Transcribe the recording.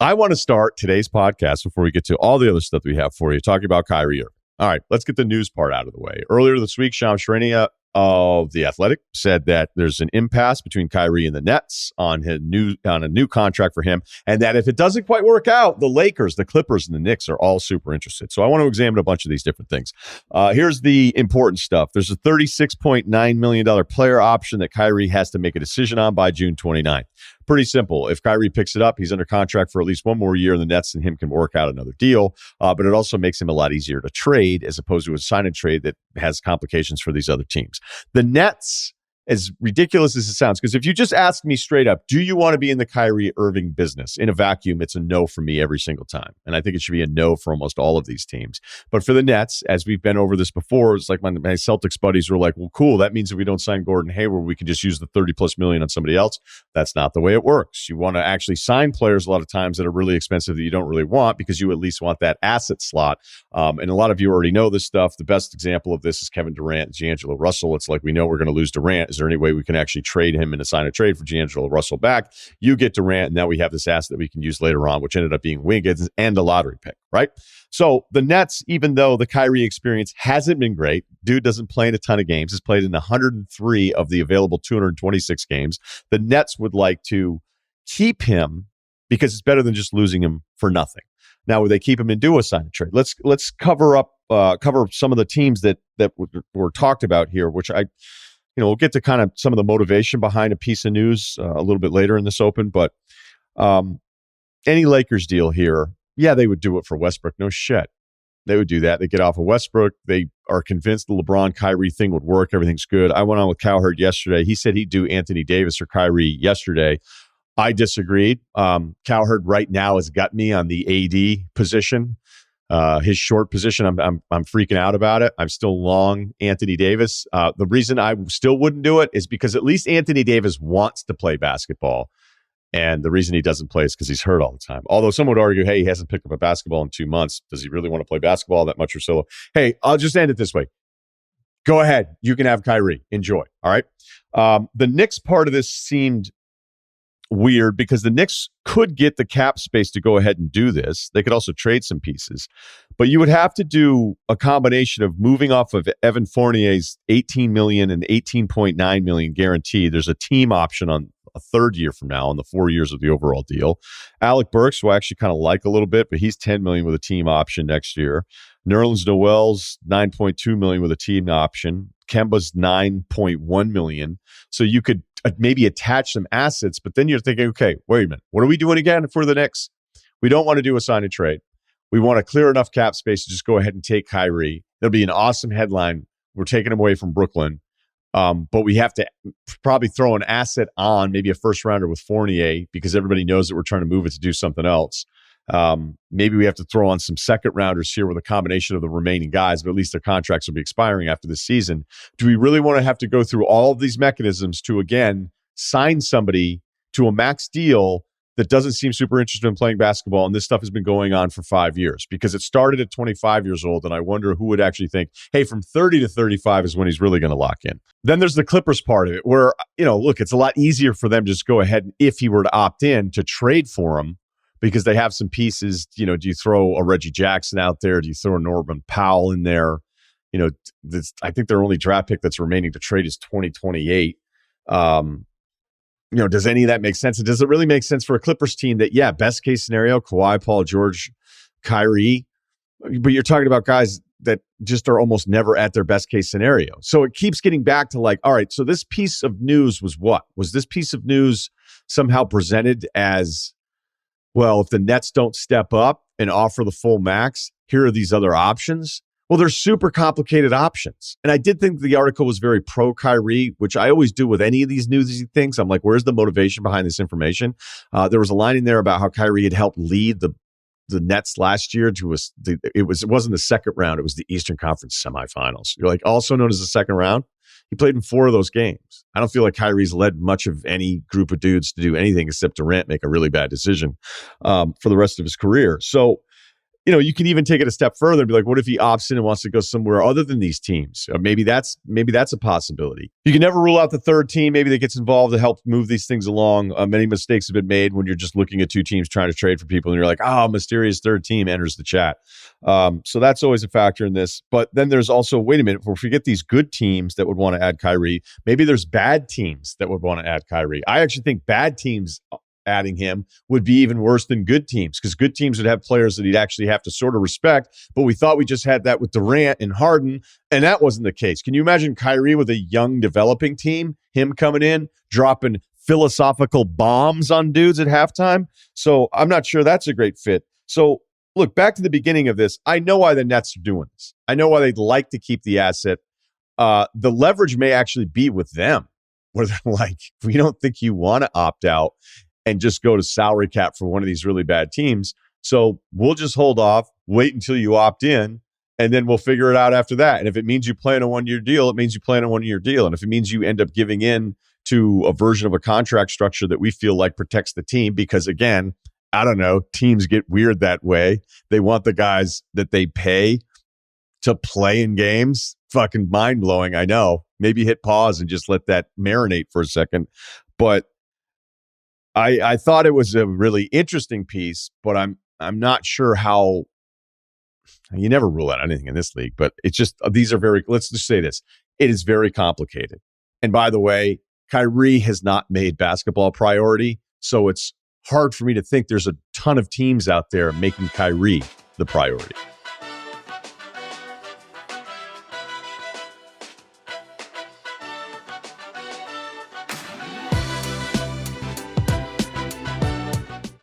I want to start today's podcast before we get to all the other stuff that we have for you, talking about Kyrie Irving. All right, let's get the news part out of the way. Earlier this week, Shams Charania of The Athletic said that there's an impasse between Kyrie and the Nets on a new contract for him, and that if it doesn't quite work out, the Lakers, the Clippers, and the Knicks are all super interested. So I want to examine a bunch of these different things. Here's the important stuff. There's a $36.9 million player option that Kyrie has to make a decision on by June 29th. Pretty simple. If Kyrie picks it up, he's under contract for at least one more year, and the Nets and him can work out another deal. But it also makes him a lot easier to trade as opposed to a sign and trade that has complications for these other teams. The Nets, as ridiculous as it sounds, because if you just ask me straight up, do you want to be in the Kyrie Irving business? In a vacuum, it's a no for me every single time. And I think it should be a no for almost all of these teams. But for the Nets, as we've been over this before, it's like my Celtics buddies were like, well, cool. That means if we don't sign Gordon Hayward, we can just use the 30 plus million on somebody else. That's not the way it works. You want to actually sign players a lot of times that are really expensive that you don't really want because you at least want that asset slot. And a lot of you already know this stuff. The best example of this is Kevin Durant and D'Angelo Russell. It's like, we know we're going to lose Durant. Is there any way we can actually trade him and assign a trade for D'Angelo Russell back? You get Durant, and now we have this asset that we can use later on, which ended up being Wiggins and a lottery pick, right? So the Nets, even though the Kyrie experience hasn't been great, dude doesn't play in a ton of games, has played in 103 of the available 226 games. The Nets would like to keep him because it's better than just losing him for nothing. Now, would they keep him and do a sign and trade? Let's cover some of the teams that were talked about here, which we'll get to kind of some of the motivation behind a piece of news a little bit later in this open. But any Lakers deal here, yeah, they would do it for Westbrook. No shit. They would do that. They get off of Westbrook. They are convinced the LeBron-Kyrie thing would work. Everything's good. I went on with Cowherd yesterday. He said he'd do Anthony Davis or Kyrie yesterday. I disagreed. Cowherd right now has got me on the AD position. His short position, I'm freaking out about it. I'm still long Anthony Davis. The reason I still wouldn't do it is because at least Anthony Davis wants to play basketball. And the reason he doesn't play is because he's hurt all the time. Although some would argue, hey, he hasn't picked up a basketball in 2 months. Does he really want to play basketball that much, Russillo? Hey, I'll just end it this way. Go ahead. You can have Kyrie. Enjoy. All right. The Knicks part of this seemed weird because the Knicks could get the cap space to go ahead and do this. They could also trade some pieces, but you would have to do a combination of moving off of Evan Fournier's $18 million and $18.9 million guaranteed. There's a team option on a third year from now on the 4 years of the overall deal. Alec Burks, who I actually kind of like a little bit, but he's $10 million with a team option next year. Nerlens Noel's $9.2 million with a team option. Kemba's $9.1 million. So you could maybe attach some assets, but then you're thinking, okay, wait a minute. What are we doing again for the Knicks? We don't want to do a sign and trade. We want to clear enough cap space to just go ahead and take Kyrie. That'll be an awesome headline. We're taking him away from Brooklyn. But we have to probably throw an asset on, maybe a first rounder with Fournier, because everybody knows that we're trying to move it to do something else. Maybe we have to throw on some second rounders here with a combination of the remaining guys, but at least their contracts will be expiring after this season. Do we really want to have to go through all of these mechanisms to, again, sign somebody to a max deal that doesn't seem super interested in playing basketball? And this stuff has been going on for 5 years because it started at 25 years old. And I wonder who would actually think, hey, from 30 to 35 is when he's really going to lock in. Then there's the Clippers part of it where, look, it's a lot easier for them to just go ahead, if he were to opt in, to trade for him because they have some pieces. Do you throw a Reggie Jackson out there? Do you throw a Norman Powell in there? I think their only draft pick that's remaining to trade is 2028. Does any of that make sense? And does it really make sense for a Clippers team that, yeah, best case scenario, Kawhi, Paul George, Kyrie, but you're talking about guys that just are almost never at their best case scenario. So it keeps getting back to like, all right, so this piece of news was what? Was this piece of news somehow presented as, well, if the Nets don't step up and offer the full max, here are these other options? Well, they're super complicated options. And I did think the article was very pro Kyrie, which I always do with any of these newsy things. I'm like, where's the motivation behind this information? There was a line in there about how Kyrie had helped lead the Nets last year it wasn't the second round, it was the Eastern Conference semifinals. You're like, also known as the second round. He played in 4 of those games. I don't feel like Kyrie's led much of any group of dudes to do anything except Durant make a really bad decision for the rest of his career. So you can even take it a step further and be like, what if he opts in and wants to go somewhere other than these teams? Maybe that's a possibility. You can never rule out the third team, maybe that gets involved to help move these things along. Many mistakes have been made when you're just looking at two teams trying to trade for people and you're like, oh, mysterious third team enters the chat. So that's always a factor in this. But then there's also, wait a minute, if we get these good teams that would want to add Kyrie, maybe there's bad teams that would want to add Kyrie. I actually think bad teams adding him would be even worse than good teams, because good teams would have players that he'd actually have to sort of respect. But we thought we just had that with Durant and Harden, and that wasn't the case. Can you imagine Kyrie with a young developing team, him coming in, dropping philosophical bombs on dudes at halftime? So I'm not sure that's a great fit. So look, back to the beginning of this, I know why the Nets are doing this. I know why they'd like to keep the asset. The leverage may actually be with them, where they're like, we don't think you want to opt out and just go to salary cap for one of these really bad teams. So we'll just hold off, wait until you opt in, and then we'll figure it out after that. And if it means you play on a one-year deal, it means you play on a one-year deal. And if it means you end up giving in to a version of a contract structure that we feel like protects the team, because again, I don't know, teams get weird that way. They want the guys that they pay to play in games. Fucking mind-blowing, I know. Maybe hit pause and just let that marinate for a second. But I thought it was a really interesting piece, but I'm not sure how. You never rule out anything in this league, but it's just, these are let's just say this. It is very complicated. And by the way, Kyrie has not made basketball a priority, so it's hard for me to think there's a ton of teams out there making Kyrie the priority.